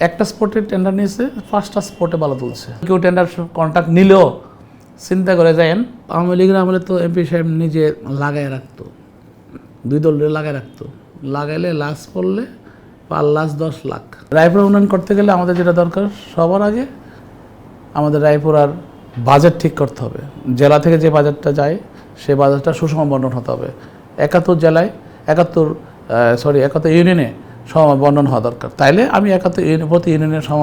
একটা স্পটে টেন্ডার নিয়েছে, 5টা স্পটে ভালো তুলছে। কেউ টেন্ডার কন্ট্রাক্ট নিলেও চিন্তা করে যায়েন, আওয়ামী লীগের আমলে তো এমপি সাহেব নিজে লাগাই রাখতো, 2 দলের লাগাই রাখতো, লাগাইলে লাশ পড়লে পার লাশ 10 লাখ। রায়পুরা উন্নয়ন করতে গেলে আমাদের যেটা দরকার, সবার আগে আমাদের রায়পুরার বাজেট ঠিক করতে হবে। জেলা থেকে যে বাজেটটা যায় সে বাজেটটা সুষম বন্টন হতে হবে। 71 জেলায় 71 ইউনিয়নে সম বন্টন হওয়া দরকার। তাইলে আমি 71 প্রতি ইউনিয়নের সম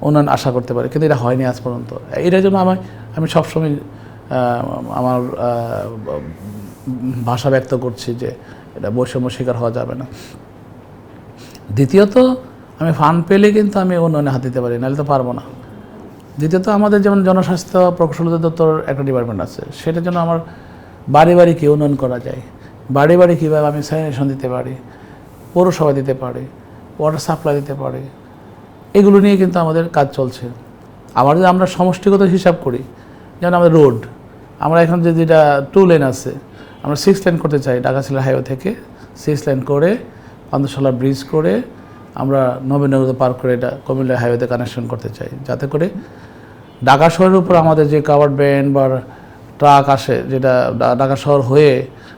উন্নয়ন আশা করতে পারি, কিন্তু এটা হয়নি আজ পর্যন্ত। এটার জন্য আমি সবসময় আমার ভাষা ব্যক্ত করছি যে এটা বৈষম্য শিকার হওয়া যাবে না। দ্বিতীয়ত, আমি ফান্ড পেলে কিন্তু আমি উন্নয়নে হাত দিতে পারি, নাহলে তো পারবো না। দ্বিতীয়ত, আমাদের যেমন জনস্বাস্থ্য প্রকৌশল দপ্তর একটা ডিপার্টমেন্ট আছে, সেটার জন্য আমার বাড়ি বাড়ি কী উন্নয়ন করা যায়, বাড়ি বাড়ি কীভাবে আমি স্যানিটেশন দিতে পারি, পৌরসভা দিতে পারি, ওয়াটার সাপ্লাই দিতে পারি, এগুলো নিয়ে কিন্তু আমাদের কাজ চলছে। আবার যদি আমরা সমষ্টিগত হিসাব করি, যেমন আমাদের রোড, আমরা এখন যে যেটা 2 লেন আছে, আমরা 6 লেন করতে চাই। ঢাকা সিলেট হাইওয়ে থেকে 6 লেন করে পান্তশালা ব্রিজ করে আমরা নবীনগর পার করে এটা কুমিল্লা হাইওয়েতে কানেকশন করতে চাই, যাতে করে ঢাকা শহরের উপর আমাদের যে কাভার্ড ভ্যান বা ট্রাক আসে, যেটা ঢাকা শহর হয়ে,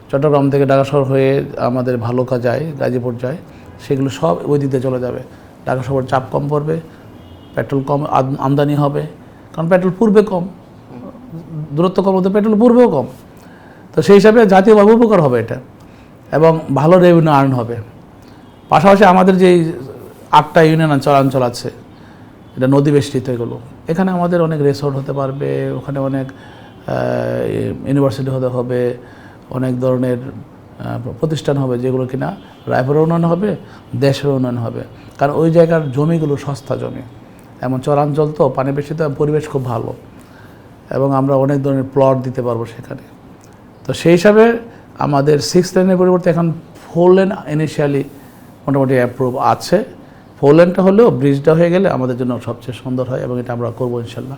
চট্টগ্রাম থেকে ঢাকা শহর হয়ে আমাদের ভালুকা যায়, গাজীপুর যায়, সেগুলো সব ওই দিকে চলে যাবে। ঢাকা শহরের চাপ কম পড়বে, পেট্রোল কম আমদানি হবে, কারণ পেট্রোল পূর্বে কম, দূরত্ব কম হতে পেট্রোল পূর্বেও কম। তো সেই হিসাবে জাতীয়ভাবে উপকার হবে এটা, এবং ভালো রেভিনিউ আর্ন হবে। পাশাপাশি আমাদের যেই 8টা ইউনিয়ন অঞ্চল আছে, এটা নদী বেষ্টিত, এগুলো এখানে আমাদের অনেক রিসোর্ট হতে পারবে, ওখানে অনেক ইউনিভার্সিটি হতে হবে, অনেক ধরনের প্রতিষ্ঠান হবে, যেগুলো কিনা রায়পুরের উন্নয়ন হবে, দেশের উন্নয়ন হবে। কারণ ওই জায়গার জমিগুলো সস্তা জমি, এমন চরাঞ্চল তো, পানি বেশি, তো পরিবেশ খুব ভালো, এবং আমরা অনেক ধরনের প্লট দিতে পারবো সেখানে। তো সেই হিসাবে আমাদের 6 লেনের পরিবর্তে এখন 4 লেন ইনিশিয়ালি মোটামুটি অ্যাপ্রুভ আছে। 4 লেনটা হলেও ব্রিজটা হয়ে গেলে আমাদের জন্য সবচেয়ে সুন্দর হয়, এবং এটা আমরা করবো ইনশাল্লাহ।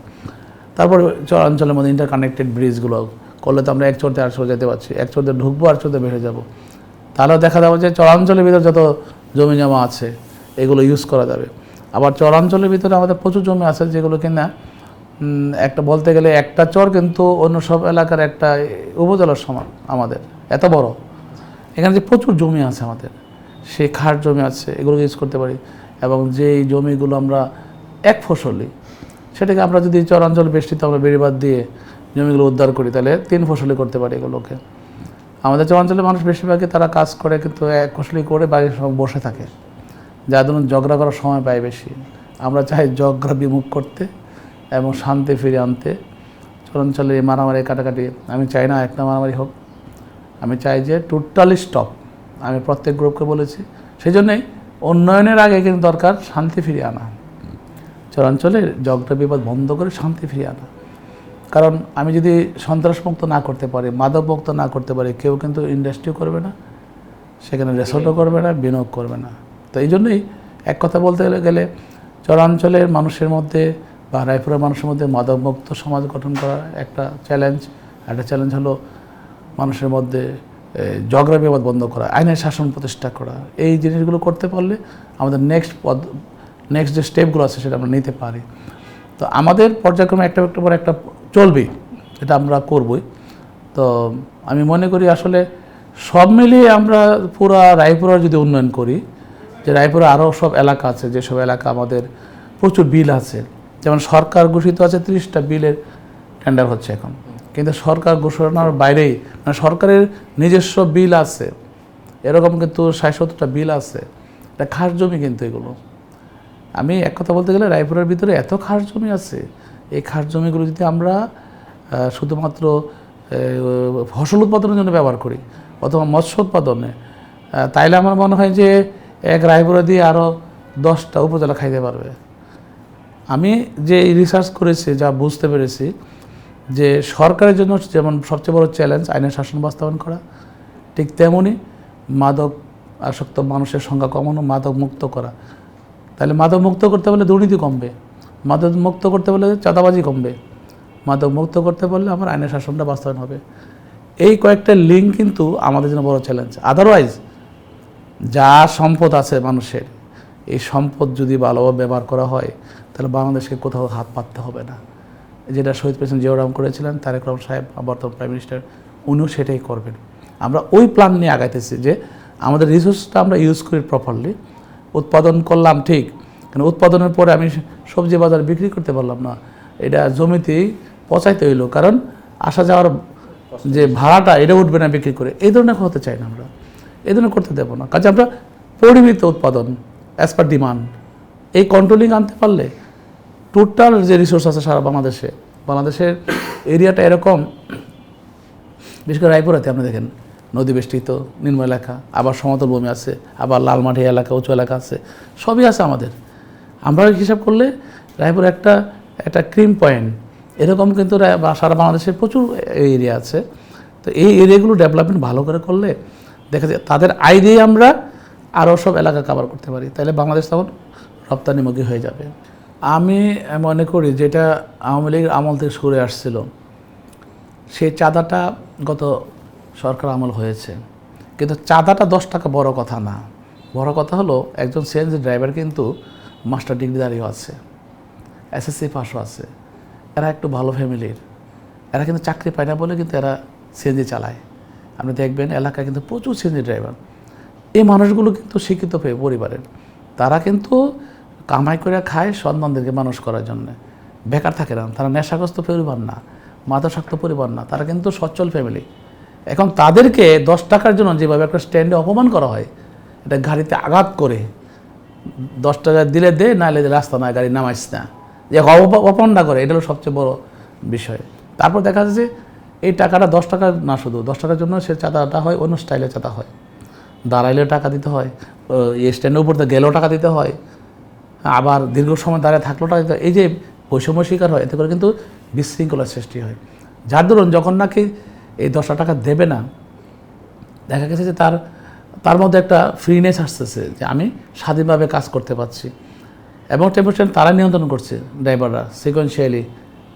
তারপর চরাঞ্চলের মধ্যে ইন্টারকানেক্টেড ব্রিজগুলো করলে তো আমরা এক চোরতে আর চোর যেতে পারছি, এক চোরতে ঢুকবো আর চোরতে বেড়ে যাবো। তাহলেও দেখা যাবে যে চরাঞ্চলের ভিতরে যত জমি জমা আছে এগুলো ইউজ করা যাবে। আবার চরাঞ্চলের ভিতরে আমাদের প্রচুর জমি আছে, যেগুলো কিনা একটা বলতে গেলে একটা চর কিন্তু অন্য সব এলাকার একটা উপজেলার সমান আমাদের, এত বড়। এখানে যে প্রচুর জমি আছে আমাদের, সেই খাট জমি আছে, এগুলো ইউজ করতে পারি। এবং যেই জমিগুলো আমরা এক ফসলি, সেটাকে আমরা যদি চরাঞ্চল বেষ্টিত আমরা বেড়িবাদ দিয়ে জমিগুলো উদ্ধার করি, তাহলে 3 ফসলি করতে পারি এগুলোকে। আমাদের চরাঞ্চলের মানুষ বেশিরভাগই তারা কাজ করে, কিন্তু এক ফসলি করে বাড়ির সব বসে থাকে, যার জন্য ঝগড়া করার সময় পায় বেশি। আমরা চাই ঝগড়া বিমুখ করতে এবং শান্তি ফিরে আনতে। চরাঞ্চলে মারামারি কাটাকাটি আমি চাই না, একটা মারামারি হোক, আমি চাই যে টোটালি স্টপ। আমি প্রত্যেক গ্রুপকে বলেছি, সেই জন্যই উন্নয়নের আগে কিন্তু দরকার শান্তি ফিরিয়ে আনা, চরাঞ্চলে ঝগড়া বিবাদ বন্ধ করে শান্তি ফিরিয়ে আনা। কারণ আমি যদি সন্ত্রাসমুক্ত না করতে পারি, মাদকমুক্ত না করতে পারি, কেউ কিন্তু ইন্ডাস্ট্রিও করবে না, সেখানে রেসর্টও করবে না, বিনিয়োগ করবে না। তো এই জন্যই এক কথা বলতে গেলে চরাঞ্চলের মানুষের মধ্যে বা রায়পুরের মানুষের মধ্যে মাদকমুক্ত সমাজ গঠন করা একটা চ্যালেঞ্জ। একটা চ্যালেঞ্জ হলো মানুষের মধ্যে ঝগড়া বিবাদ বন্ধ করা, আইনের শাসন প্রতিষ্ঠা করা। এই জিনিসগুলো করতে পারলে আমাদের নেক্সট যে স্টেপগুলো আছে সেটা আমরা নিতে পারি। তো আমাদের পর্যায়ক্রমে একটা পর একটা চলবেই, এটা আমরা করবই। তো আমি মনে করি আসলে সব মিলিয়ে আমরা পুরা রায়পুরার যদি উন্নয়ন করি, যে রায়পুরে আরও সব এলাকা আছে, যেসব এলাকা আমাদের প্রচুর বিল আছে, যেমন সরকার ঘোষিত আছে 30টা বিলের টেন্ডার হচ্ছে এখন, কিন্তু সরকার ঘোষণার বাইরেই, মানে সরকারের নিজস্ব বিল আছে এরকম কিন্তু 60-70টা বিল আছে। এটা খাস জমি কিন্তু এগুলো। আমি এক কথা বলতে গেলে রায়পুরের ভিতরে এত খাস জমি আছে, এই খাস জমিগুলো যদি আমরা শুধুমাত্র ফসল উৎপাদনের জন্য ব্যবহার করি অথবা মৎস্য উৎপাদনে, তাইলে আমার মনে হয় যে এক রায়পুরা দিয়ে আরও 10টা উপজেলা খাইতে পারবে। আমি যে রিসার্চ করেছি, যা বুঝতে পেরেছি, যে সরকারের জন্য যেমন সবচেয়ে বড় চ্যালেঞ্জ আইনের শাসন বাস্তবায়ন করা, ঠিক তেমনই মাদক আসক্ত মানুষের সংখ্যা কমানো, মাদক মুক্ত করা। তাহলে মাদক মুক্ত করতে পারলে দুর্নীতি কমবে, মাদক মুক্ত করতে পারলে চাঁদাবাজি কমবে, মাদক মুক্ত করতে পারলে আমার আইনের শাসনটা বাস্তবায়ন হবে। এই কয়েকটা লিঙ্ক কিন্তু আমাদের জন্য বড় চ্যালেঞ্জ। আদারওয়াইজ যা সম্পদ আছে মানুষের, এই সম্পদ যদি ভালোভাবে ব্যবহার করা হয় তাহলে বাংলাদেশকে কোথাও হাত পাততে হবে না। যেটা শহীদ প্রেসিডেন্ট জিয়াউর রহমান করেছিলেন, তারেক রহমান সাহেব বর্তমান প্রাইম মিনিস্টার উনিও সেটাই করবেন। আমরা ওই প্ল্যান নিয়ে আগাইতেছি যে আমাদের রিসোর্সটা আমরা ইউজ করি প্রপারলি। উৎপাদন করলাম ঠিক, কিন্তু উৎপাদনের পরে আমি সবজি বাজারে বিক্রি করতে পারলাম না, এটা জমিতেই পচাইতে হইলো, কারণ আসা যাওয়ার যে ভাড়াটা এটা উঠবে না বিক্রি করে। এই ধরনের হতে চাই না আমরা, এই ধরনের করতে দেবো না। কাজে আমরা পরিমিত উৎপাদন অ্যাজ পার ডিমান্ড এই কন্ট্রোলিং আনতে পারলে টোটাল যে রিসোর্স আছে সারা বাংলাদেশের এরিয়াটা এরকম, বিশেষ করে রায়পুরাতে আপনি দেখেন নদী বেষ্টিত নিম্ন এলাকা, আবার সমতল ভূমি আছে, আবার লালমাটি এলাকা, উঁচু এলাকা আছে, সবই আছে আমাদের। আমরা হিসাব করলে রায়পুর একটা ক্রিম পয়েন্ট এরকম কিন্তু সারা বাংলাদেশের প্রচুর এরিয়া আছে। তো এই এরিয়াগুলো ডেভেলপমেন্ট ভালো করে করলে দেখা যায় তাদের আয় দিয়ে আমরা আরও সব এলাকা কভার করতে পারি, তাহলে বাংলাদেশ তখন রপ্তানিমুখী হয়ে যাবে। আমি মনে করি যেটা আওয়ামী লীগের আমল থেকে সরে আসছিল, সেই চাঁদাটা গত সরকার আমল হয়েছে, কিন্তু চাঁদাটা 10 টাকা বড় কথা না। বড় কথা হলো একজন সিএনজি ড্রাইভার কিন্তু মাস্টার ডিগ্রিধারীও আছে, এসএসসি পাসও আছে, এরা একটু ভালো ফ্যামিলির, এরা কিন্তু চাকরি পায় না বলে কিন্তু এরা সিএনজি চালায়। আপনি দেখবেন এলাকায় কিন্তু প্রচুর সিএনজি ড্রাইভার। এই মানুষগুলো কিন্তু শিক্ষিত পরিবারের, তারা কিন্তু কামাই করে খায় সন্তানদেরকে মানুষ করার জন্য, বেকার থাকে না, তারা নেশাগ্রস্ত পরিবার না, মাদকাসক্ত পরিবার না, তারা কিন্তু সচ্ছল ফ্যামিলি। এখন তাদেরকে 10 টাকার জন্য যেভাবে একটা স্ট্যান্ডে অপমান করা হয়, এটা গাড়িতে আঘাত করে 10 টাকা দিলে দে, নাহলে রাস্তা নয় গাড়ি নামাইস না, যে অপমানটা করে, এটা হলো সবচেয়ে বড় বিষয়। তারপর দেখা যাচ্ছে এই টাকাটা 10 টাকা না, শুধু 10 টাকার জন্য সে চাঁদাটা হয় অন্য স্টাইলে চাঁদা হয়, দাঁড়াইলেও টাকা দিতে হয়, এই স্ট্যান্ডের উপর গেলেও টাকা দিতে হয়, আবার দীর্ঘ সময় দাঁড়িয়ে থাকলেও টাকা দিতে হয়। এই যে বৈষম্য শিকার হয়, এতে করে কিন্তু বিশৃঙ্খলার সৃষ্টি হয়। যার দরুন যখন নাকি এই 10 টাকা দেবে না, দেখা গেছে যে তার মধ্যে একটা ফ্রিনেস আসতেছে যে আমি স্বাধীনভাবে কাজ করতে পারছি। এবং টেম্পো স্ট্যান্ড তারা নিয়ন্ত্রণ করছে, ড্রাইভাররা সিকোয়েন্সিয়ালি,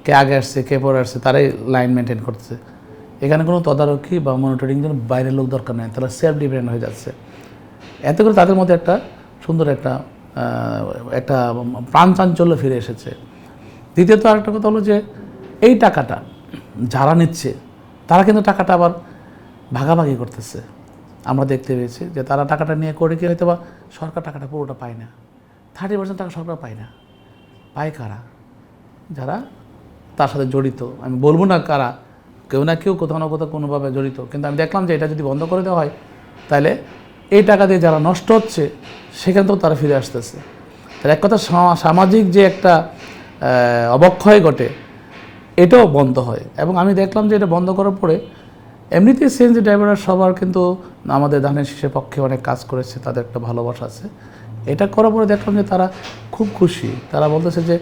কে আগে আসছে কে পরে আসছে তারাই লাইন মেনটেন করছে। এখানে কোনো তদারকি বা মনিটরিং জন্য বাইরের লোক দরকার নেই, তারা সেলফ ডিপেন্ডেন্ট হয়ে যাচ্ছে। এতে করে তাদের মধ্যে একটা সুন্দর একটা প্রাণচাঞ্চল্য ফিরে এসেছে। দ্বিতীয়ত আরেকটা কথা হলো যে এই টাকাটা যারা নিচ্ছে তারা কিন্তু টাকাটা আবার ভাগাভাগি করতেছে। আমরা দেখতে পেয়েছি যে তারা টাকাটা নিয়ে করে কি হয়তো বা সরকার টাকাটা পুরোটা পায় না, 30% টাকা সরকার পায় না। পায় কারা? যারা তার সাথে জড়িত। আমি বলবো না কারা, কেউ না কেউ কোথাও না কোথাও কোনোভাবে জড়িত। কিন্তু আমি দেখলাম যে এটা যদি বন্ধ করে দেওয়া হয়, তাহলে এই টাকা দিয়ে যারা নষ্ট হচ্ছে সেখান থেকেও তারা ফিরে আসতেছে। তাহলে এক কথা সামাজিক যে একটা অবক্ষয় ঘটে, এটাও বন্ধ হয়। এবং আমি দেখলাম যে এটা বন্ধ করার পরে এমনিতেই সিএনজি ড্রাইভাররা সবার কিন্তু আমাদের ধানের শীষের পক্ষে অনেক কাজ করেছে, তাদের একটা ভালোবাসা আছে। এটা করার পরে দেখলাম যে তারা খুব খুশি। তারা বলতেছে যে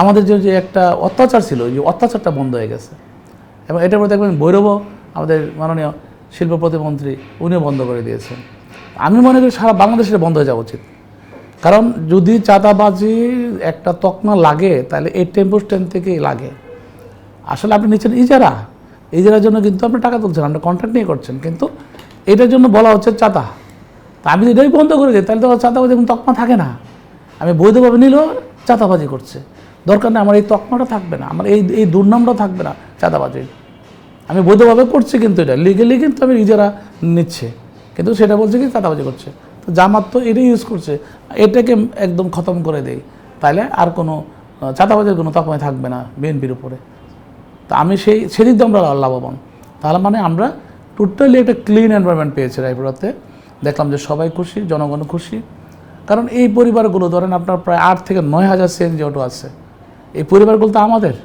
আমাদের যে একটা অত্যাচার ছিল, ওই যে অত্যাচারটা বন্ধ হয়ে গেছে। এবং এটার পরে দেখবেন ভৈরবও আমাদের মাননীয় শিল্প প্রতিমন্ত্রী উনিও বন্ধ করে দিয়েছেন। আমি মনে করি সারা বাংলাদেশের বন্ধ হয়ে যাওয়া উচিত। কারণ যদি চাঁদাবাজি একটা তকমা লাগে তাহলে এই টেম্পো স্ট্যান্ড থেকেই লাগে। আসলে আপনি নিচ্ছেন ইজারার জন্য, কিন্তু আপনি টাকা তুলছেন, আপনি কন্ট্রাক্ট নিয়ে করছেন, কিন্তু এটার জন্য বলা হচ্ছে চাঁদা। তা আমি যদি এটাই বন্ধ করে দিই তাহলে তো চাঁদাবাজি কোনো তকমা থাকে না। আমি বৈধভাবে নিলেও চাঁদাবাজি করছে, দরকার নেই, আমার এই তকমাটা থাকবে না, আমার এই দুর্নামটাও থাকবে না চাঁদাবাজির। আমি বৈধভাবে করছি, কিন্তু এটা লিগেলি কিন্তু আমি ইজারা নিচ্ছে, কিন্তু সেটা বলছে কি চাঁদাবাজি করছে। তো জামাত তো এটাই ইউজ করছে, এটাকে একদম খতম করে দেয়, তাহলে আর কোনো চাঁদাবাজির কোনো তকমায় থাকবে না বিএনপির উপরে। তা আমি সেদিক দিয়ে আমরা লাভবান। তাহলে মানে আমরা টোটালি একটা ক্লিন এনভায়রনমেন্ট পেয়েছি রায়পুরাতে। দেখলাম যে সবাই খুশি, জনগণ খুশি। কারণ এই পরিবারগুলো ধরেন আপনার প্রায় 8 থেকে 9 হাজার সিএনজি অটো আছে, এই পরিবারগুলো তো আমাদের।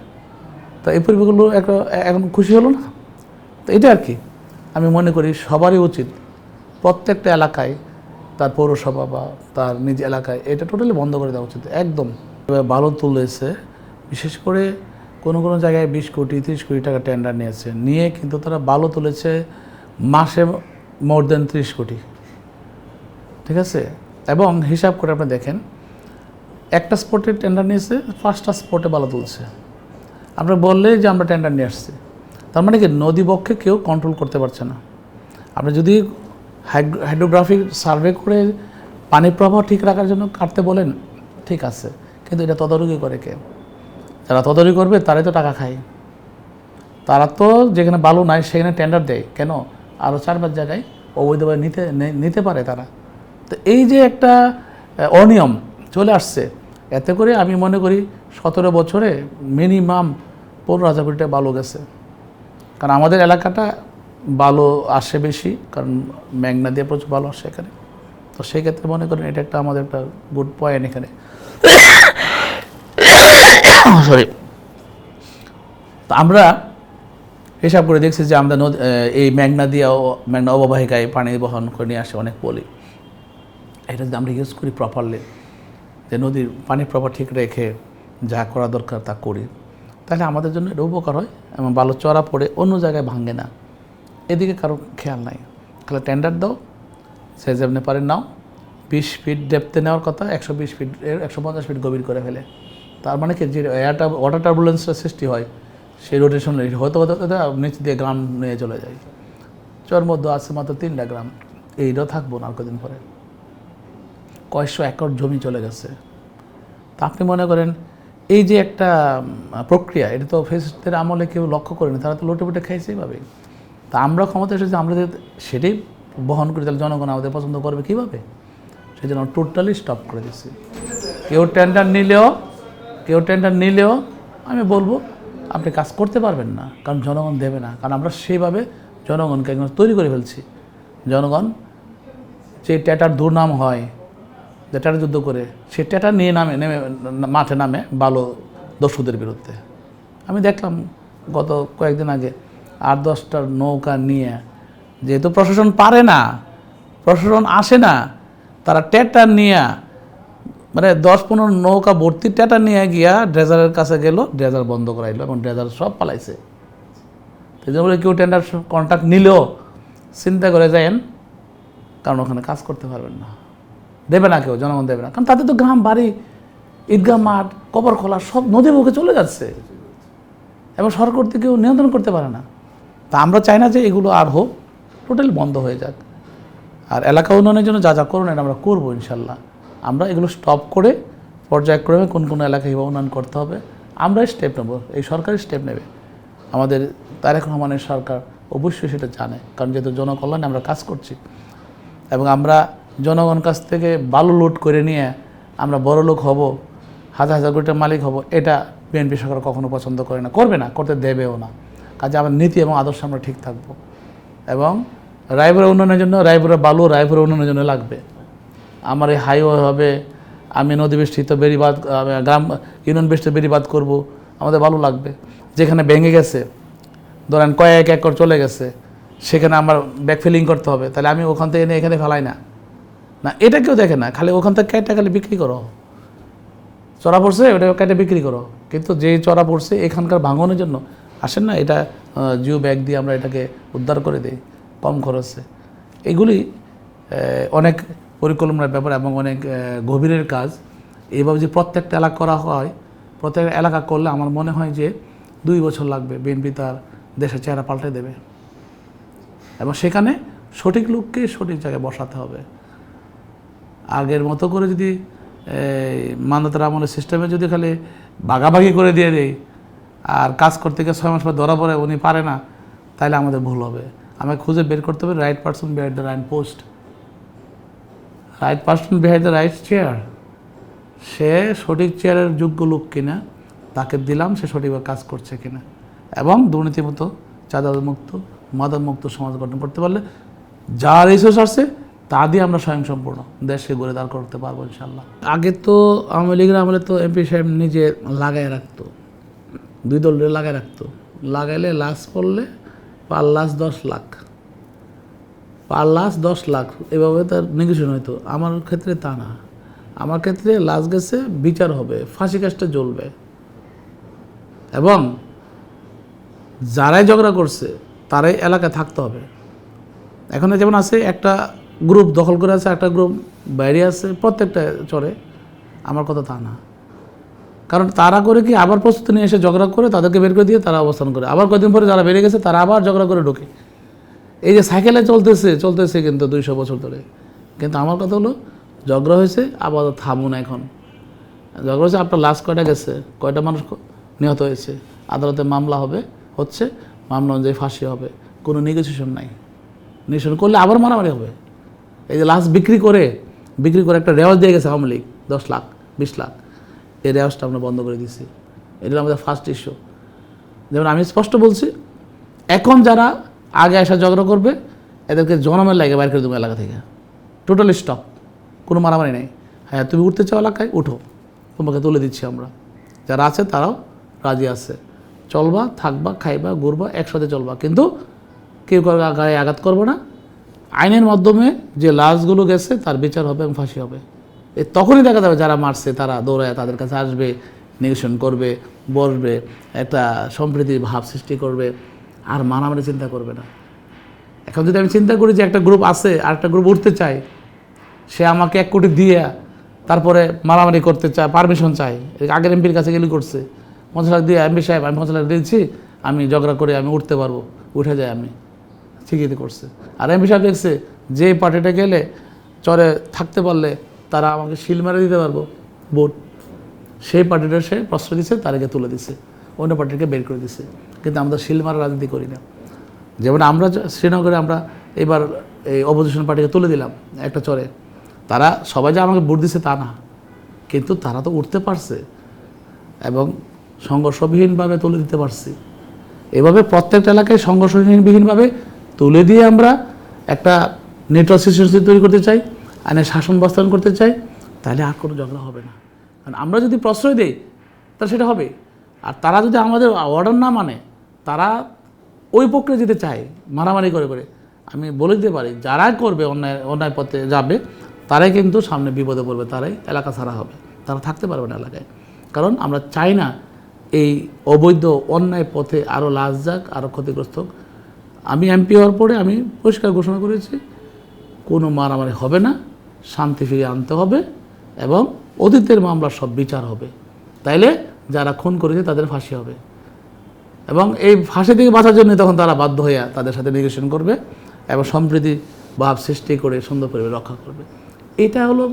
তো এই পরিবারগুলো এখন খুশি হলো না? তো এটা আর কি আমি মনে করি সবারই উচিত প্রত্যেকটা এলাকায়, তার পৌরসভা বা তার নিজ এলাকায় এটা টোটালি বন্ধ করে দেওয়া উচিত একদম। ভালো তুলেছে, বিশেষ করে কোনো কোনো জায়গায় 20 কোটি 30 কোটি টাকা টেন্ডার নিয়ে কিন্তু তারা ভালো তুলেছে মাসে মোর দেন 30 কোটি, ঠিক আছে। এবং হিসাব করে আপনি দেখেন একটা স্পটে টেন্ডার নিয়েছে, 5টা স্পটে ভালো তুলছে। আমরা বললে যে আমরা টেন্ডার নিয়ে আসছি, তার মানে কি নদীবক্ষে কেউ কন্ট্রোল করতে পারছে না। আপনি যদি হাইড্রোগ্রাফিক সার্ভে করে পানির প্রবাহ ঠিক রাখার জন্য কাটতে বলেন, ঠিক আছে, কিন্তু এটা তদারকি করে কে? যারা তদারকি করবে তারাই তো টাকা খায়। তারা তো যেখানে বালু নাই সেখানে টেন্ডার দেয় কেন? আরও 4-5 জায়গায় অবৈধভাবে নিতে পারে তারা। তো এই যে একটা অনিয়ম চলে আসছে, এতে করে আমি মনে করি 17 বছরে মিনিমাম 15,000 কোটি টাকা বালু গেছে। কারণ আমাদের এলাকাটা বালু আসে বেশি, কারণ মেঘনা দিয়ে প্রচুর বালু আসে এখানে। তো সেই ক্ষেত্রে মনে করেন এটা একটা আমাদের একটা গুড পয়েন্ট এখানে। সরি। তো আমরা হিসাব করে দেখছি যে আমরা এই মেঘনা অববাহিকায় পানি বহন করে নিয়ে আসে অনেক পলি। এটা যদি আমরা ইউজ করি প্রপারলি, যে নদীর পানি প্রপার ঠিক রেখে যা করা দরকার তা করি, তাহলে আমাদের জন্য এটা উপকার হয় এবং বালু চড়া পড়ে অন্য জায়গায় ভাঙে না। এদিকে কারো খেয়াল নাই। তাহলে টেন্ডার দাও, সে যেমনি পারে নাও। 20 ফিট ডেপথে নেওয়ার কথা 120 ফিট 150 ফিট গভীর করে ফেলে। তার মানে কি, যে ওয়াটার টার্বুলেন্সের সৃষ্টি হয় সেই রোটেশন হতে হতে হতে নিচ দিয়ে গ্রাম নিয়ে চলে যায়। চর মধ্যে আছে মাত্র 3টা গ্রাম, এইটাও থাকবো না আর কদিন পরে। কয়েকশো একর জমি চলে গেছে। তা আপনি মনে করেন এই যে একটা প্রক্রিয়া, এটা তো ফেসিস্টদের আমলে কেউ লক্ষ্য করেনি, তারা তো লোটেপুটে খাইছে এইভাবে। তা আমরা ক্ষমতা এসেছি, আমরা যদি সেটাই বহন করি তাহলে জনগণ আমাদের পছন্দ করবে কীভাবে? সেই জন্য টোটালি স্টপ করে দিচ্ছি। কেউ টেন্ডার নিলেও আমি বলবো আপনি কাজ করতে পারবেন না, কারণ জনগণ দেবে না। কারণ আমরা সেইভাবে জনগণকে একদম তৈরি করে ফেলছি। জনগণ যে ট্যাটার দুর্নাম হয়, যে ট্যাটার যুদ্ধ করে, সে ট্যাটার নিয়ে মাঠে নামে ভালো দস্যুদের বিরুদ্ধে। আমি দেখলাম গত কয়েকদিন আগে 8-10টা নৌকা নিয়ে, যেহেতু প্রশাসন পারে না, প্রশাসন আসে না, তারা ট্যাটার নিয়ে মানে 10-15 নৌকা ভর্তি ট্যাটার নিয়ে গিয়া ড্রেজারের কাছে গেল, ড্রেজার বন্ধ করাইলো এবং ড্রেজার সব পালাইছে। এই জন্য বলে কেউ টেন্ডার কন্ট্রাক্ট নিলেও চিন্তা করে যায়েন, কারণ ওখানে কাজ করতে পারবেন না, দেবে না কেউ, জনগণ দেবে না। কারণ তাদের তো গ্রাম বাড়ি, ঈদগাহ মাঠ, কবর খোলা সব নদী বুকে চলে যাচ্ছে এবং সরকার থেকে কেউ নিয়ন্ত্রণ করতে পারে না। তা আমরা চাই না যে এগুলো আর হোক, টোটালি বন্ধ হয়ে যাক। আর এলাকা উন্নয়নের জন্য যা যা করুন এটা আমরা করবো ইনশাল্লাহ। আমরা এগুলো স্টপ করে পর্যায়ক্রমে কোন কোন এলাকায় উন্নয়ন করতে হবে আমরাই স্টেপ নেব, এই সরকারি স্টেপ নেবে। আমাদের তারেক রহমানের সরকার অবশ্যই সেটা জানে, কারণ যেহেতু জনকল্যাণে আমরা কাজ করছি এবং আমরা জনগণ কাছ থেকে বালু লুট করে নিয়ে আমরা বড় লোক হব, হাজার হাজার কোটি টাকার মালিক হব, এটা বিএনপি সরকার কখনো পছন্দ করে না, করবে না, করতে দেবেও না। কাজে আমার নীতি এবং আদর্শ আমরা ঠিক থাকবো। এবং রায়পুরা উন্নয়নের জন্য, রায়পুরা বালু রায়পুরা উন্নয়নের জন্য লাগবে। আমার এই হাইওয়ে হবে, আমি নদী বেষ্টিত বেড়িবাঁধ, গ্রাম ইউনিয়ন বেষ্টিত বেড়িবাঁধ করব, আমাদের বালু লাগবে। যেখানে ভেঙে গেছে, ধরেন কয়েক একর চলে গেছে, সেখানে আমার ব্যাকফিলিং করতে হবে, তাহলে আমি ওখান থেকে এনে এখানে ফেলাই না, না এটা কেউ দেখে না, খালি ওখান থেকে কেটে খালি বিক্রি করো, চড়া পড়ছে ওটা কেটে বিক্রি করো। কিন্তু যে চড়া পড়ছে এখানকার ভাঙনের জন্য আসেন না, এটা জিও ব্যাগ দিয়ে আমরা এটাকে উদ্ধার করে দিই কম খরচে। এগুলি অনেক পরিকল্পনার ব্যাপার এবং অনেক গভীরের কাজ। এইভাবে যে প্রত্যেকটা এলাকা করা হয়, প্রত্যেক এলাকা করলে আমার মনে হয় যে 2 বছর লাগবে, বিএনপি তার দেশের চেহারা পাল্টে দেবে। এবং সেখানে সঠিক লোককে সঠিক জায়গায় বসাতে হবে। আগের মতো করে যদি মান্যতার আমলের সিস্টেমে যদি খালি ভাগাভাগি করে দিয়ে দেয় আর কাজ করতে গিয়ে 6 মাস পর ধরা পড়ে উনি পারে না, তাহলে আমাদের ভুল হবে। আমাকে খুঁজে বের করতে হবে right person behind the right post, right person behind the right chair. সে সঠিক চেয়ারের যোগ্য লোক কিনা, তাকে দিলাম, সে সঠিকভাবে কাজ করছে কিনা। এবং দুর্নীতিমুক্ত, চাঁদামুক্ত, মাদকমুক্ত সমাজ গঠন করতে পারলে যা রিসোর্স আসছে তা দিয়ে আমরা স্বয়ংসম্পূর্ণ দেশকে গড়ে দাঁড় করতে পারবো ইনশাল্লাহ। আগে তো আওয়ামী লীগের আমলে তো এমপি সাহেব নিজে লাগায় রাখতো, 2 দলের লাগায় রাখতো, লাগাইলে লাশ পড়লে পার লাশ 10 লাখ, পার লাশ 10 লাখ, এভাবে তার নেগোসিয়েশন হইতো। আমার ক্ষেত্রে তা না, আমার ক্ষেত্রে লাশ গেছে, বিচার হবে, ফাঁসি কাজটা জ্বলবে। এবং যারাই ঝগড়া করছে তারাই এলাকায় থাকতে হবে। এখন যেমন আছে একটা গ্রুপ দখল করে আছে, একটা গ্রুপ বাইরে আছে, প্রত্যেকটা চড়ে। আমার কথা তা না, কারণ তারা করে কি আবার প্রস্তুতি নিয়ে এসে ঝগড়া করে তাদেরকে বের করে দিয়ে তারা অবস্থান করে, আবার কয়েকদিন পরে যারা বেড়ে গেছে তারা আবার ঝগড়া করে ঢোকে। এই যে সাইকেলে চলতেছে কিন্তু 200 বছর ধরে। কিন্তু আমার কথা হলো ঝগড়া হয়েছে, আপাতত থামুন এখন। ঝগড়া হয়েছে, আপনার লাশ কয়টা গেছে, কয়টা মানুষ নিহত হয়েছে, আদালতে মামলা হচ্ছে, মামলা অনুযায়ী ফাঁসি হবে, কোনো নেগোসিয়েশন নাই। নেগোসিয়েশন করলে আবার মারামারি হবে। এই যে লাশ বিক্রি করে একটা রেওয়াজ দিয়ে গেছে আওয়ামী লীগ 10 লাখ 20 লাখ, এই রেওয়াজটা আমরা বন্ধ করে দিচ্ছি। এটা আমাদের ফার্স্ট ইস্যু। যেমন আমি স্পষ্ট বলছি, এখন যারা আগে আসা ঝগড়া করবে এদেরকে জনমের লাগে বাইর করে দেবো এলাকা থেকে, টোটালি স্টপ, কোনো মারামারি নেই। হ্যাঁ, তুমি উঠতে চাও এলাকায়, উঠো, তোমাকে তুলে দিচ্ছি আমরা। যারা আছে তারাও রাজি আছে, চলবা, থাকবা, খাইবা, ঘুরবা, একসাথে চলবা, কিন্তু কেউ গায়ে আঘাত করবো না। আইনের মাধ্যমে যে লাশগুলো গেছে তার বিচার হবে এবং ফাঁসি হবে। তখনই দেখা যাবে যারা মারছে তারা দৌড়ায় তাদের কাছে আসবে, নেগোসিয়েশন করবে, বসবে, একটা সম্প্রীতির ভাব সৃষ্টি করবে, আর মারামারি চিন্তা করবে না। এখন যদি আমি চিন্তা করি যে একটা গ্রুপ আছে আর একটা গ্রুপ উঠতে চায়, সে আমাকে 1 কোটি দিয়ে তারপরে মারামারি করতে চায়, পারমিশন চায়, আগের এমপির কাছে গেলে করছে 50 লাখ দিয়ে, এমপি সাহেব আমি 50 লাখ দিয়েছি, আমি ঝগড়া করে আমি উঠতে পারবো, উঠে যায়, আমি ঠিকই করছে। আর এমপি সাহেব দেখছে যে পার্টিটা গেলে চরে থাকতে পারলে তারা আমাকে শিল মেরে দিতে পারবো ভোট, সেই পার্টিটা সে প্রশ্রয় দিচ্ছে, তাদেরকে তুলে দিচ্ছে, অন্য পার্টিকে বের করে দিচ্ছে। কিন্তু আমরা শিল মারা রাজনীতি করি না। যেমন আমরা শ্রীনগরে আমরা এবার এই অপোজিশন পার্টিকে তুলে দিলাম একটা চরে, তারা সবাই যে আমাকে ভোট দিচ্ছে তা না, কিন্তু তারা তো উঠতে পারছে এবং সংঘর্ষবিহীনভাবে তুলে দিতে পারছি। এভাবে প্রত্যেকটা এলাকায় সংঘর্ষবিহীনভাবে তুলে দিয়ে আমরা একটা নেটওয়ার্ক সিস্টেম তৈরি করতে চাই, আইনের শাসন বাস্তবায়ন করতে চাই, তাহলে আর কোনো ঝগড়া হবে না। কারণ আমরা যদি প্রশ্রয় দিই তাহলে সেটা হবে, আর তারা যদি আমাদের অর্ডার না মানে, তারা ওই প্রক্রিয়া যেতে চায় মারামারি করে করে, আমি বলে দিতে পারি যারা করবে অন্যায় পথে যাবে তারাই কিন্তু সামনে বিপদে পড়বে, তারাই এলাকা ছাড়া হবে, তারা থাকতে পারবে না এলাকায়। কারণ আমরা চাই না এই অবৈধ অন্যায় পথে আরও লাশ যাক, আরও ক্ষতিগ্রস্ত হোক। আমি এমপি হওয়ার পরে আমি পরিষ্কার ঘোষণা করেছি, কোনো মারামারি হবে না, শান্তি ফিরিয়ে আনতে হবে এবং অতীতের মামলার সব বিচার হবে, তাইলে যারা খুন করেছে তাদের ফাঁসি হবে। এবং এই ফাঁসি থেকে বাঁচার জন্য তখন তারা বাধ্য হয়ে তাদের সাথে নেগোসিয়েশন করবে এবং সম্প্রীতি ভাব সৃষ্টি করে সুন্দর পরিবেশ রক্ষা করবে। এটা হলো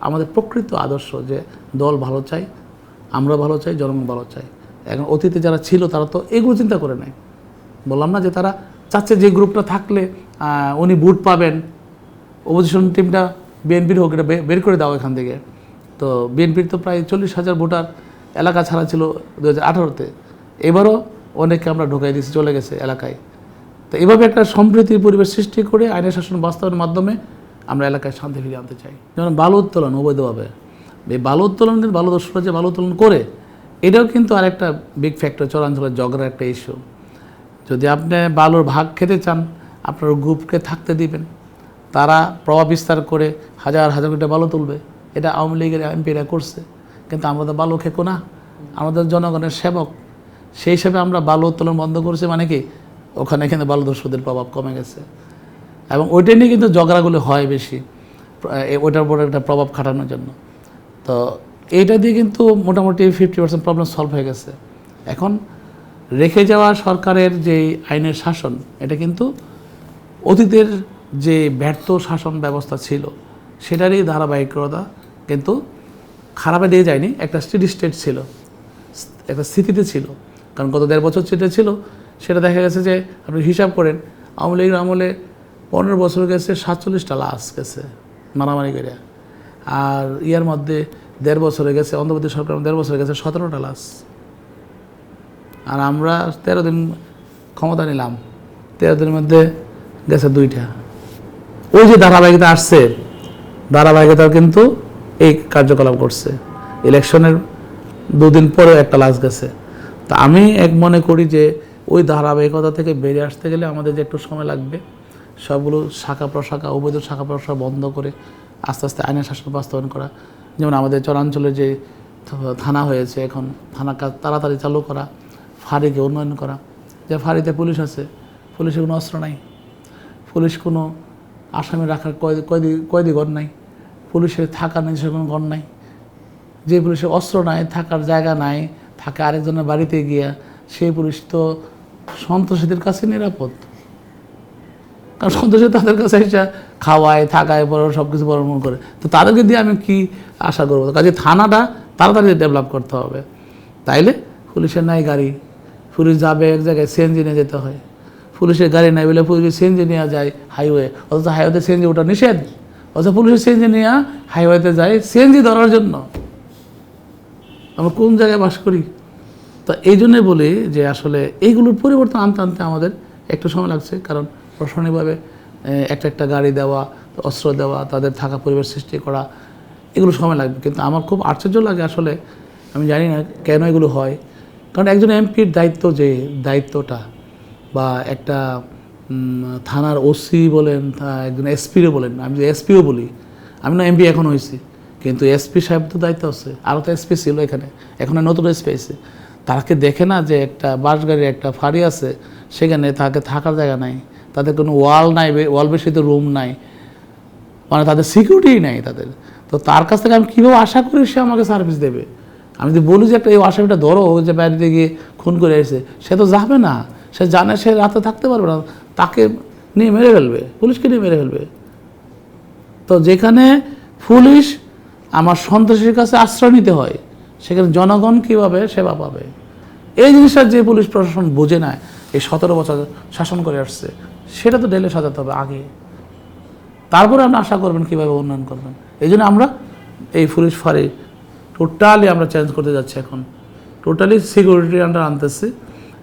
আমাদের প্রকৃত আদর্শ, যে দল ভালো চাই, আমরা ভালো চাই, জনগণ ভালো চাই। এখন অতীতে যারা ছিল তারা তো এগুলো চিন্তা করে নেয়। বললাম না যে তারা চাচ্ছে যে গ্রুপটা থাকলে উনি ভোট পাবেন, অপোজিশন টিমটা বিএনপির হোক, এটা বের করে দাও এখান থেকে। তো বিএনপির তো প্রায় 40,000 ভোটার এলাকা ছাড়া ছিল 2018-তে, এবারও অনেককে আমরা ঢোকাই দিয়েছি, চলে গেছে এলাকায়। তো এভাবে একটা সম্প্রীতির পরিবেশ সৃষ্টি করে আইনের শাসন বাস্তবায়নের মাধ্যমে আমরা এলাকায় শান্তি ফিরিয়ে আনতে চাই। যেমন বালু উত্তোলন অবৈধভাবে, এই বালু উত্তোলন কিন্তু বালু দস্যুরা যে বালু উত্তোলন করে, এটাও কিন্তু আরেকটা বিগ ফ্যাক্টর, চরাঞ্চলের ঝগড়ার একটা ইস্যু। যদি আপনি বালুর ভাগ খেতে চান, আপনার গ্রুপকে থাকতে দিবেন, তারা প্রভাব বিস্তার করে হাজার হাজার কোটি বালু তুলবে। এটা আওয়ামী লীগের এমপিরা করছে, কিন্তু আমরা তো বালু খেকো না, আমাদের জনগণের সেবক। সেই হিসেবে আমরা বালু উত্তোলন বন্ধ করছি, মানে কি ওখানে কিন্তু বালু দস্যুদের প্রভাব কমে গেছে এবং ওইটা নিয়ে কিন্তু ঝগড়াগুলো হয় বেশি, ওইটার উপর একটা প্রভাব খাটানোর জন্য। তো এইটা দিয়ে কিন্তু মোটামুটি 50% প্রবলেম সলভ হয়ে গেছে। এখন রেখে যাওয়া সরকারের যে আইনের শাসন, এটা কিন্তু অতীতের যে ব্যর্থ শাসন ব্যবস্থা ছিল সেটারই ধারাবাহিকতা, কিন্তু খারাপে দিয়ে যায়নি, একটা স্টেডি স্টেট ছিল, একটা স্থিতিতে ছিল। কারণ গত 1.5 বছর যেটা ছিল সেটা দেখা গেছে যে আপনি হিসাব করেন, আওয়ামী লীগের আমলে 15 বছর গেছে 47টা লাশ গেছে মারামারি করে, আর ইয়ার মধ্যে 1.5 বছরে গেছে, অন্তর্বর্তী সরকার 1.5 বছরে গেছে 17টা লাশ। আর আমরা 13 দিন ক্ষমতা নিলাম, 13 দিনের মধ্যে গেছে 2টা। ওই যে ধারাবাহিকতা আসছে, ধারাবাহিকতা কিন্তু এই কার্যকলাপ করছে। ইলেকশনের 2 দিন পরে একটা লাশ গেছে। তা আমি মনে করি যে ওই ধারাবাহিকতা থেকে বেরিয়ে আসতে গেলে আমাদের যে একটু সময় লাগবে, সবগুলো শাখা প্রশাখা, অবৈধ শাখা প্রশাখা বন্ধ করে আস্তে আস্তে আইনের শাসন বাস্তবায়ন করা। যেমন আমাদের চরাঞ্চলে যে থানা হয়েছে, এখন থানা কাজ তাড়াতাড়ি চালু করা, ফাঁড়িকে উন্নয়ন করা। যে ফাঁড়িতে পুলিশ আছে, পুলিশের কোনো অস্ত্র নাই, পুলিশ কোনো আসামি রাখার কয়েদি ঘর নাই, পুলিশের থাকার নিজস্ব কোনো ঘর নাই, যে পুলিশের অস্ত্র নাই, থাকার জায়গা নাই, থাকে আরেকজনের বাড়িতে গিয়া, সেই পুলিশ তো সন্ত্রাসীদের কাছে নিরাপদ। কারণ সন্ত্রাসী তাদের কাছে এসে খাওয়ায় থাকায় বড় সব কিছু বর্ণন করে, তো তাদেরকে দিয়ে আমি কি আশা করবো? কাজে থানাটা তাড়াতাড়ি ডেভেলপ করতে হবে। তাইলে পুলিশের নাই গাড়ি, পুলিশ যাবে এক জায়গায় সিএনজি নিয়ে যেতে হয়, পুলিশের গাড়ি নাই বলে পুলিশ সিএনজি নিয়ে যায় হাইওয়ে, অথচ হাইওয়েতে সিএনজি ওটা নিষেধ, অথচ পুলিশের সিএনজি নিয়ে হাইওয়েতে যায় সিএনজি ধরার জন্য। আমরা কোন জায়গায় বাস করি? তো এই জন্যই বলি যে আসলে এইগুলোর পরিবর্তন আনতে আনতে আমাদের একটু সময় লাগছে, কারণ প্রশাসনিকভাবে একটা গাড়ি দেওয়া, অস্ত্র দেওয়া, তাদের থাকা পরিবেশ সৃষ্টি করা, এগুলো সময় লাগবে। কিন্তু আমার খুব আশ্চর্য লাগে আসলে, আমি জানি না কেন এগুলো হয়। কারণ একজন এমপির দায়িত্ব, যে দায়িত্বটা, বা একটা থানার ওসি বলেন, একজন এসপিও বলেন, আমি যে এসপিও বলি, আমি না এমপি এখন হয়েছি, কিন্তু এসপি সাহেব তো দায়িত্ব আছে, আরও তো এসপি ছিল এখানে, এখন নতুন এসপি আছে। তাকে দেখে না যে একটা বাস গাড়ির একটা ফাঁড়ি আছে, সেখানে তাকে থাকার জায়গা নাই, তাদের কোনো ওয়াল নাই, ওয়াল বেশিতে রুম নাই, মানে তাদের সিকিউরিটি নাই তাদের। তো তার কাছ থেকে আমি কীভাবে আশা করি সে আমাকে সার্ভিস দেবে? আমি যদি বলি যে একটা এই আসামিটা ধরো, যে বাড়িতে গিয়ে খুন করে এসে, সে তো যাবে না, সে জানে সে রাতে থাকতে পারবে না, তাকে নিয়ে মেরে ফেলবে, পুলিশকে নিয়ে মেরে ফেলবে। তো যেখানে পুলিশ আমার সন্ত্রাসীর কাছে আশ্রয় নিতে হয়, সেখানে জনগণ কীভাবে সেবা পাবে? এই জিনিসটা যে পুলিশ প্রশাসন বোঝে না, এই 17 বছর শাসন করে আসছে, সেটা তো ডেলে সাজাতে হবে আগে, তারপরে আপনি আশা করবেন কীভাবে উন্নয়ন করবেন। এই জন্য আমরা এই পুলিশ ফাঁড়ি টোটালি আমরা চেঞ্জ করতে যাচ্ছি এখন, টোটালি সিকিউরিটি আন্ডার আনতেছি,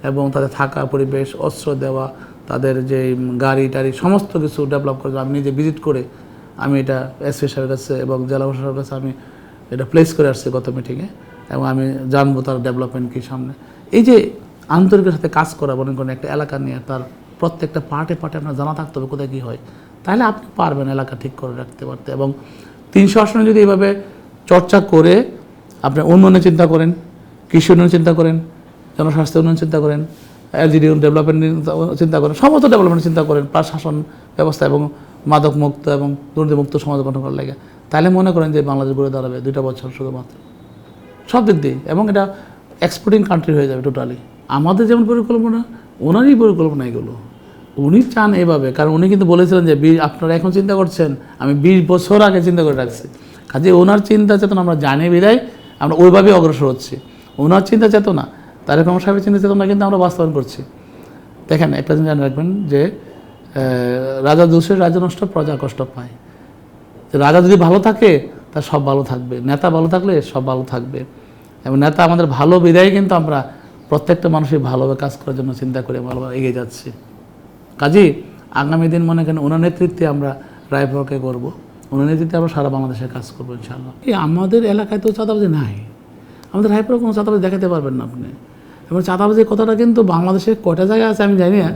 এবং তাদের থাকা পরিবেশ, অস্ত্র দেওয়া, তাদের যে গাড়ি টাড়ি সমস্ত কিছু ডেভেলপ করে আমি নিজে ভিজিট করে আমি এটা এসপি সাহেবের কাছে এবং জেলা প্রশাসকের কাছে আমি এটা প্লেস করে আসছি গত মিটিংয়ে, এবং আমি জানবো তার ডেভেলপমেন্ট কী সামনে। এই যে আন্তরিকের সাথে কাজ করা, মনে করেন একটা এলাকা নিয়ে তার প্রত্যেকটা পার্টে পার্টে আপনার জানা থাকতে হবে কোথায় কী হয়, তাহলে আপনি পারবেন এলাকা ঠিক করে রাখতে পারতে। এবং 300 আসনে যদি এইভাবে চর্চা করে আপনি উন্নয়নের চিন্তা করেন, কৃষি উন্নয়ন চিন্তা করেন, জনস্বাস্থ্য উন্নয়ন চিন্তা করেন, এলজিডি ডেভেলপমেন্ট চিন্তা করেন, সমস্ত ডেভেলপমেন্ট চিন্তা করেন, শাসন ব্যবস্থা এবং মাদক মুক্ত এবং দুর্নীতিমুক্ত সমাজ গঠন করার লাগে, তাহলে মনে করেন যে বাংলাদেশ ঘুরে দাঁড়াবে 2টা বছর শুধুমাত্র, সব দিক দিয়ে, এবং এটা এক্সপোর্টিং কান্ট্রি হয়ে যাবে টোটালি। আমাদের যেমন পরিকল্পনা, ওনারই পরিকল্পনা এগুলো, উনি চান এভাবে। কারণ উনি কিন্তু বলেছিলেন যে আপনারা এখন চিন্তা করছেন, আমি 20 বছর আগে চিন্তা করে রাখছি। কাজে ওনার চিন্তা চেতনা আমরা জানি বিদায় আমরা ওইভাবেই অগ্রসর হচ্ছি। ওনার চিন্তা চেতনা, তারেক রহমান সাহেবের চিন্তা চেতনা কিন্তু আমরা বাস্তবায়ন করছি। দেখেন, একটা জিনিস জানে রাখবেন যে রাজা দোষের রাজা নষ্ট, প্রজা কষ্ট পায়। রাজা যদি ভালো থাকে তার সব ভালো থাকবে, নেতা ভালো থাকলে সব ভালো থাকবে, এবং নেতা আমাদের ভালো বিদায় কিন্তু আমরা প্রত্যেকটা মানুষের ভালোভাবে কাজ করার জন্য চিন্তা করে ভালোভাবে এগিয়ে যাচ্ছি। কাজেই আগামী দিন মনে করেন ওনার নেতৃত্বে আমরা রায়পুরকে করবো, ওনার নেতৃত্বে আমরা সারা বাংলাদেশে কাজ করবো ইনশাআল্লাহ। আমাদের এলাকায় তো চাঁদাবাজি নাই, আমাদের রায়পুরে কোনো চাঁদাবাজি দেখাতে পারবেন না আপনি। এবং চাঁদাবাজির কথাটা কিন্তু বাংলাদেশে কয়টা জায়গায় আছে আমি জানি না,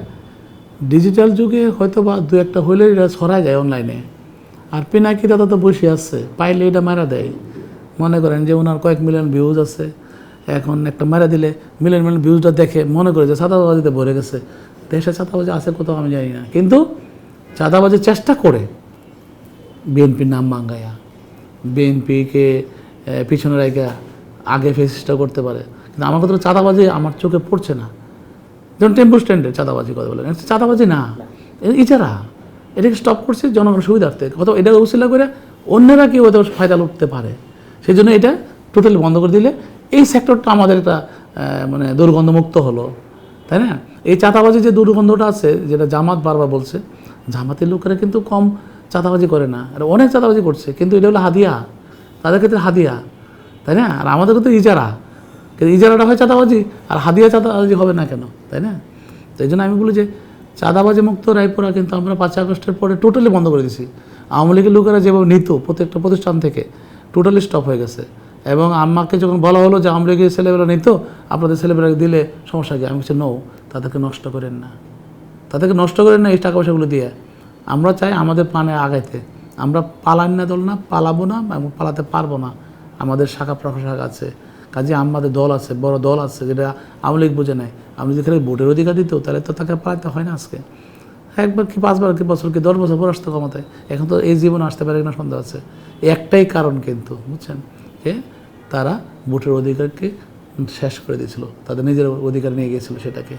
ডিজিটাল যুগে হয়তো বা 2-1টা হইলে এটা ছড়ায় যায় অনলাইনে, আর পিনাকি দাদা তো বসে আছে, পাইলে এটা মারা দেয়। মনে করেন যে ওনার কয়েক মিলিয়ন ভিউজ আছে, এখন একটা মারা দিলে মিলিয়ন মিলিয়ন ভিউজটা দেখে মনে করে যে চাঁদাবাজিতে ভরে গেছে। দেশে চাঁদাবাজি আছে কোথাও আমি জানি না, কিন্তু চাঁদাবাজির চেষ্টা করে বিএনপির নাম ভাঙ্গায়া, বিএনপিকে পিছনে রেখে আগে ফেসিস্টটা করতে পারে। কিন্তু আমার কথা চাঁদাবাজি আমার চোখে পড়ছে না। যেমন টেম্পো স্ট্যান্ডে চাঁদাবাজি কথা বলেন, চাঁদাবাজি না, ইজারা, এটাকে স্টপ করছে জনগণের সুবিধার্থে, অথবা এটা উচিলা করে অন্যরা কেউ হয়তো ফায়দা লুটতে পারে, সেই জন্য এটা টোটালি বন্ধ করে দিলে এই সেক্টরটা আমাদের একটা মানে দুর্গন্ধমুক্ত হলো, তাই না? এই চাঁদাবাজি যে দুর্গন্ধটা আছে, যেটা জামাত বারবার বলছে, জামাতের লোকেরা কিন্তু কম চাঁদাবাজি করে না, আর অনেক চাঁদাবাজি করছে, কিন্তু এটা হলো হাদিয়া, তাদের ক্ষেত্রে হাদিয়া, তাই না? আর আমাদের ক্ষেত্রে ইজারা, কিন্তু ইজারাটা হয় চাঁদাবাজি, আর হাদিয়া চাঁদাবাজি হবে না কেন, তাই না? তো এই জন্য আমি বলি যে চাঁদাবাজি মুক্ত রায়পুরা কিন্তু আমরা 5 আগস্টের পরে টোটালি বন্ধ করে দিয়েছি। আওয়ামী লীগের লোকেরা যেভাবে নিত প্রত্যেকটা প্রতিষ্ঠান থেকে, টোটালি স্টপ হয়ে গেছে। এবং আমাকে যখন বলা হলো যে আওয়ামী লীগের ছেলেবেলা নিত, আপনাদের ছেলেবেলাকে দিলে সমস্যা কি, আমি বলছি নো, তাদেরকে নষ্ট করেন না, তাদেরকে নষ্ট করেন না এই টাকা পয়সাগুলো দিয়ে। আমরা চাই আমাদের প্রাণে আগাইতে, আমরা পালান না দল না, পালাবো না এবং পালাতে পারবো না, আমাদের শাখা প্রশাখা আছে, কাজে আমাদের দল আছে, বড় দল আছে, যেটা আওয়ামী লীগ বুঝে নেয়। আমি যদি খালি ভোটের অধিকার দিত তাহলে তো তাকে পালাতে হয় না আজকে, একবার কি 5 বার কি বছর কি 10 বছর পর আসতো ক্ষমতায়, এখন তো এই জীবন আসতে পারে কিনা সন্দেহ আছে। একটাই কারণ কিন্তু, বুঝছেন, যে তারা ভোটের অধিকারকে শেষ করে দিয়েছিল, তাদের নিজের অধিকার নিয়ে গিয়েছিল সেটাকে।